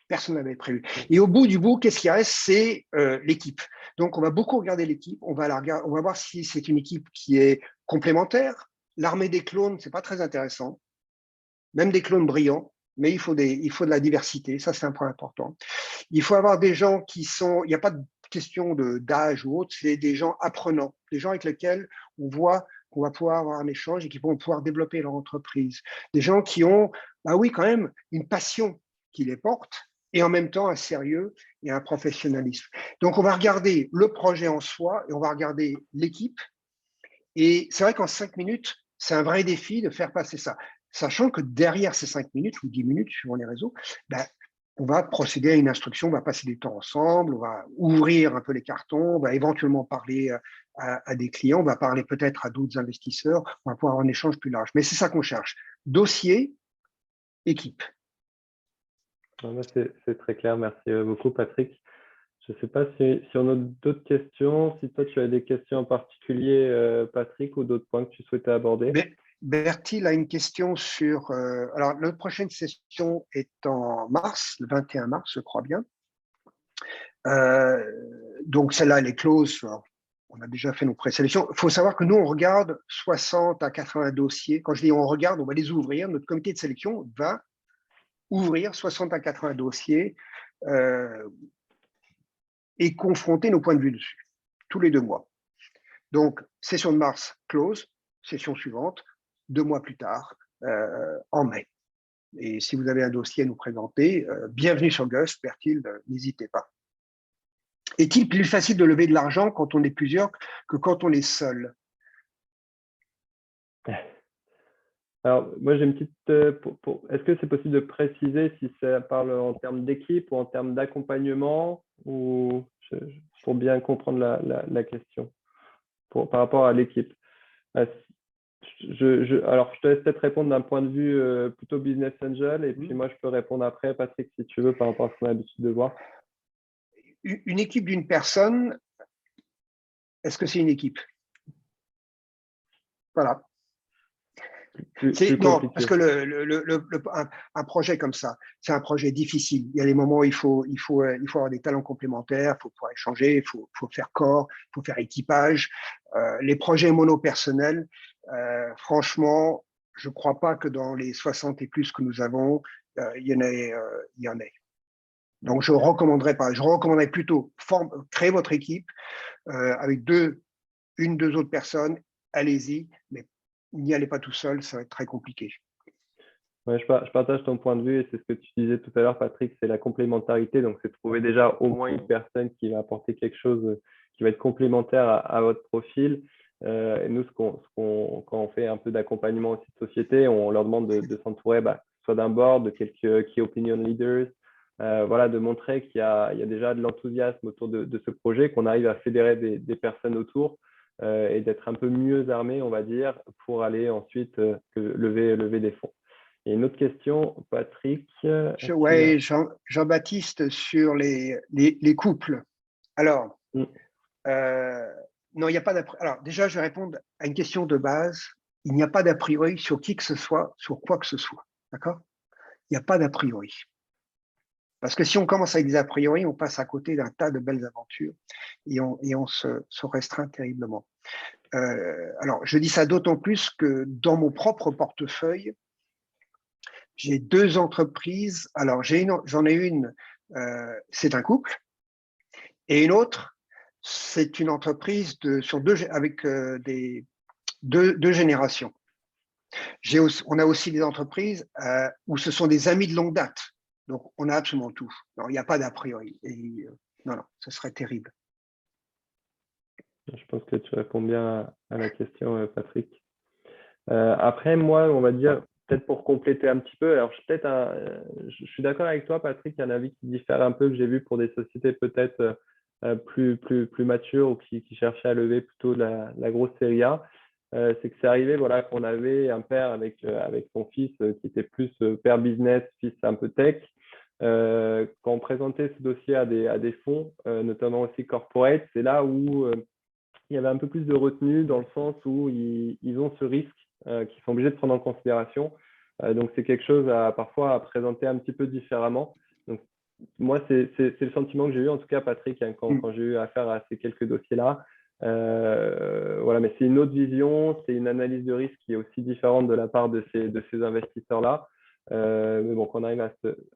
Personne ne l'avait prévu. Et au bout du bout, qu'est-ce qui reste? C'est l'équipe. Donc, on va beaucoup regarder l'équipe. On va voir si c'est une équipe qui est complémentaire. L'armée des clones, c'est pas très intéressant. Même des clones brillants, mais il faut de la diversité. Ça, c'est un point important. Il faut avoir des gens qui sont. Il n'y a pas de question d'âge ou autre, c'est des gens apprenants, des gens avec lesquels on voit qu'on va pouvoir avoir un échange et qui vont pouvoir développer leur entreprise. Des gens qui ont, bah oui, quand même, une passion qui les porte et en même temps un sérieux et un professionnalisme. Donc, on va regarder le projet en soi et on va regarder l'équipe. Et c'est vrai qu'en 5 minutes, c'est un vrai défi de faire passer ça. Sachant que derrière ces 5 minutes ou 10 minutes, suivant les réseaux, ben, on va procéder à une instruction, on va passer du temps ensemble, on va ouvrir un peu les cartons, on va éventuellement parler à des clients, on va parler peut-être à d'autres investisseurs, on va pouvoir avoir un échange plus large. Mais c'est ça qu'on cherche. Dossier, équipe. C'est très clair. Merci beaucoup, Patrick. Je ne sais pas si on a d'autres questions, si toi tu as des questions en particulier, Patrick, ou d'autres points que tu souhaitais aborder. Bertil a une question sur. Alors, notre prochaine session est en mars, le 21 mars, je crois bien. Donc, celle-là, elle est close. On a déjà fait nos présélections. Il faut savoir que nous, on regarde 60 à 80 dossiers. Quand je dis on regarde, on va les ouvrir. Notre comité de sélection va ouvrir 60 à 80 dossiers et confronter nos points de vue dessus, tous les 2 mois. Donc, session de mars close, session suivante, 2 mois plus tard, en mai. Et si vous avez un dossier à nous présenter, bienvenue sur Gus, Bertil, n'hésitez pas. Est-il plus facile de lever de l'argent quand on est plusieurs que quand on est seul? Alors, moi, j'ai une petite. Est-ce que c'est possible de préciser si ça parle en termes d'équipe ou en termes d'accompagnement, ou pour bien comprendre la question par rapport à l'équipe? Alors, je te laisse peut-être répondre d'un point de vue plutôt business angel, et puis moi, je peux répondre après, Patrick, si tu veux, par rapport à ce qu'on a l'habitude de voir. Une équipe d'une personne, est-ce que c'est une équipe? Voilà. Non, parce que un projet comme ça, c'est un projet difficile. Il y a des moments où il faut avoir des talents complémentaires, il faut pouvoir échanger, il faut faire corps, il faut faire équipage. Les projets monopersonnels, franchement, je ne crois pas que dans les 60 et plus que nous avons, il y en ait. Donc, je recommanderais pas. Je recommanderais plutôt créer votre équipe avec une, deux autres personnes. Allez-y, mais n'y allez pas tout seul, ça va être très compliqué. Ouais, je partage ton point de vue, et c'est ce que tu disais tout à l'heure, Patrick, c'est la complémentarité. Donc, c'est trouver déjà au moins une personne qui va apporter quelque chose qui va être complémentaire à votre profil. Et nous, quand on fait un peu d'accompagnement aussi de société, on leur demande de s'entourer soit d'un board, de quelques key opinion leaders, voilà, de montrer qu'il y a déjà de l'enthousiasme autour de ce projet, qu'on arrive à fédérer des personnes autour, et d'être un peu mieux armé, on va dire, pour aller ensuite lever des fonds. Et une autre question, Patrick. Oui, Jean-Baptiste, sur les couples. Alors, non, il n'y a pas d'a priori. Alors, déjà, je vais répondre à une question de base. Il n'y a pas d'a priori sur qui que ce soit, sur quoi que ce soit. D'accord? Il n'y a pas d'a priori. Parce que si on commence avec des a priori, on passe à côté d'un tas de belles aventures et on se restreint terriblement. Alors, je dis ça d'autant plus que dans mon propre portefeuille, j'ai 2 entreprises. Alors, j'en ai une, c'est un couple, et une autre, c'est une entreprise avec deux générations. On a aussi des entreprises où ce sont des amis de longue date. Donc, on a absolument tout. Non, il n'y a pas d'a priori. Non, ce serait terrible. Je pense que tu réponds bien à la question, Patrick. Après, moi, on va dire, peut-être pour compléter un petit peu, alors je suis d'accord avec toi, Patrick, il y a un avis qui diffère un peu, que j'ai vu pour des sociétés peut-être plus matures, ou qui cherchaient à lever plutôt la grosse série A. C'est que c'est arrivé, voilà, qu'on avait un père avec son fils qui était plus père business, fils un peu tech. Quand on présentait ce dossier à des fonds, notamment aussi corporate, c'est là où il y avait un peu plus de retenue, dans le sens où ils ont ce risque qu'ils sont obligés de prendre en considération. Donc, c'est quelque chose parfois à présenter un petit peu différemment. Donc, moi, c'est le sentiment que j'ai eu, en tout cas, Patrick, hein, quand j'ai eu affaire à ces quelques dossiers-là. Voilà, mais c'est une autre vision, c'est une analyse de risque qui est aussi différente de la part de ces investisseurs-là. Mais bon, quand on arrive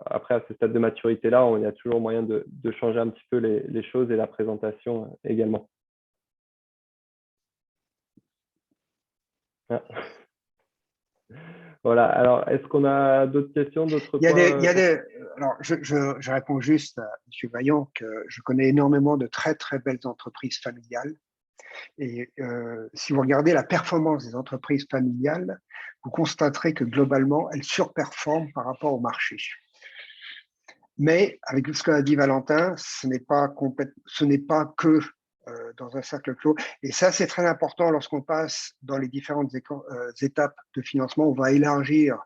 après à ce stade de maturité-là, il y a toujours moyen de changer un petit peu les choses et la présentation également. Ah. Voilà. Alors, est-ce qu'on a d'autres questions, d'autres points? Alors, je réponds juste à M. Vaillant que je connais énormément de très, très belles entreprises familiales. Et si vous regardez la performance des entreprises familiales, vous constaterez que globalement, elles surperforment par rapport au marché. Mais avec ce qu'a dit Valentin, ce n'est pas que dans un cercle clos. Et ça, c'est très important lorsqu'on passe dans les différentes étapes de financement. On va élargir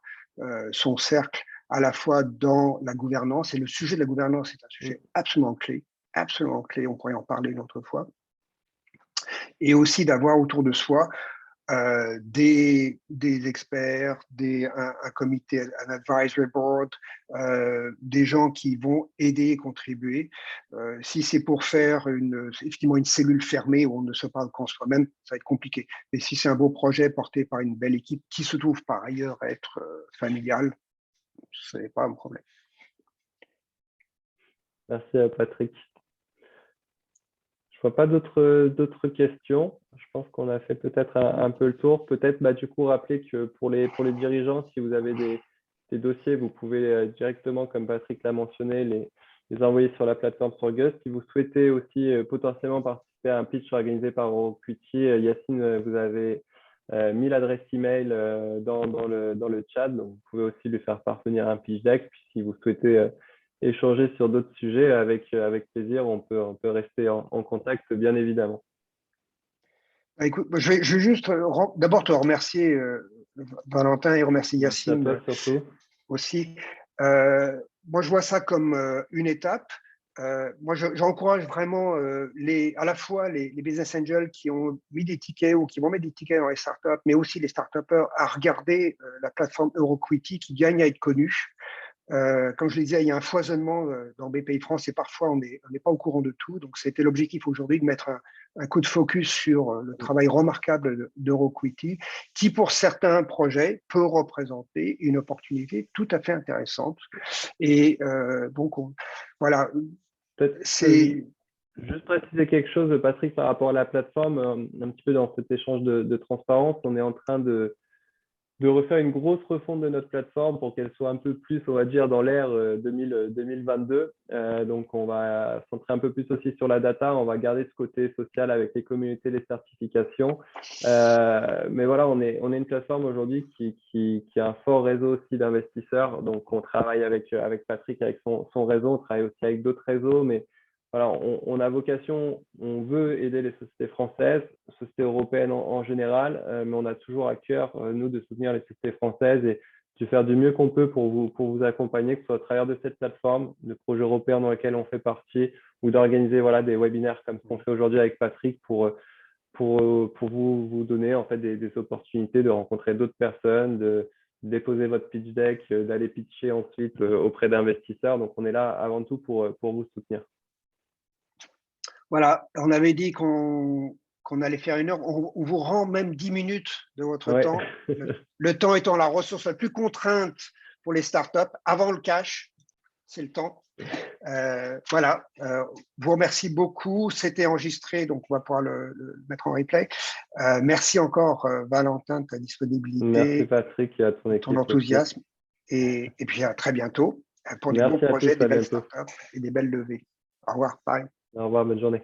son cercle à la fois dans la gouvernance. Et le sujet de la gouvernance est un sujet absolument clé. Absolument clé. On pourrait en parler une autre fois. Et aussi d'avoir autour de soi des experts, un comité, un advisory board, des gens qui vont aider et contribuer. Si c'est pour faire effectivement une cellule fermée où on ne se parle qu'en soi-même, ça va être compliqué. Mais si c'est un beau projet porté par une belle équipe qui se trouve par ailleurs être familiale, ce n'est pas un problème. Merci Patrick. Je vois pas d'autres questions. Je pense qu'on a fait peut-être un peu le tour. Peut-être du coup rappeler que pour les dirigeants, si vous avez des dossiers, vous pouvez directement, comme Patrick l'a mentionné, les envoyer sur la plateforme Sorgus. Si vous souhaitez aussi potentiellement participer à un pitch organisé par Euroquity, Yacine, vous avez mis l'adresse email dans le chat. Donc vous pouvez aussi lui faire parvenir un pitch deck. Puis si vous souhaitez échanger sur d'autres sujets, avec plaisir, on peut rester en contact, bien évidemment. Écoute, je vais juste d'abord te remercier, Valentin, et remercier Yacine. Merci à toi, surtout. Aussi. Moi, je vois ça comme une étape. Moi, j'encourage vraiment à la fois les business angels qui ont mis des tickets ou qui vont mettre des tickets dans les startups, mais aussi les start-upers à regarder la plateforme Euroquity qui gagne à être connue. Comme je le disais, il y a un foisonnement dans BPI France et parfois on n'est pas au courant de tout. Donc, c'était l'objectif aujourd'hui de mettre un coup de focus sur le travail remarquable d'Euroquity, qui pour certains projets peut représenter une opportunité tout à fait intéressante. Et donc, voilà. C'est juste préciser quelque chose, Patrick, par rapport à la plateforme, un petit peu dans cet échange de transparence. On est en train de refaire une grosse refonte de notre plateforme pour qu'elle soit un peu plus, on va dire, dans l'ère 2022. Donc, on va centrer un peu plus aussi sur la data. On va garder ce côté social avec les communautés, les certifications. Mais voilà, on est une plateforme aujourd'hui qui a un fort réseau aussi d'investisseurs. Donc, on travaille avec Patrick, avec son réseau. On travaille aussi avec d'autres réseaux, mais voilà, on a vocation, on veut aider les sociétés françaises, sociétés européennes en général, mais on a toujours à cœur, nous, de soutenir les sociétés françaises et de faire du mieux qu'on peut pour vous accompagner, que ce soit à travers de cette plateforme, de projets européens dans lesquels on fait partie, ou d'organiser des webinaires comme ce qu'on fait aujourd'hui avec Patrick pour vous donner en fait des opportunités de rencontrer d'autres personnes, de déposer votre pitch deck, d'aller pitcher ensuite auprès d'investisseurs. Donc, on est là avant tout pour vous soutenir. Voilà, on avait dit qu'on allait faire 1 heure. On vous rend même 10 minutes de votre temps. Le temps étant la ressource la plus contrainte pour les startups. Avant le cash, c'est le temps. Voilà, vous remercie beaucoup. C'était enregistré, donc on va pouvoir le mettre en replay. Merci encore, Valentin, de ta disponibilité. Merci Patrick et à ton équipe. Ton enthousiasme. Et puis à très bientôt pour des beaux projets, des belles startups et des belles levées. Au revoir. Bye. Au revoir, bonne journée.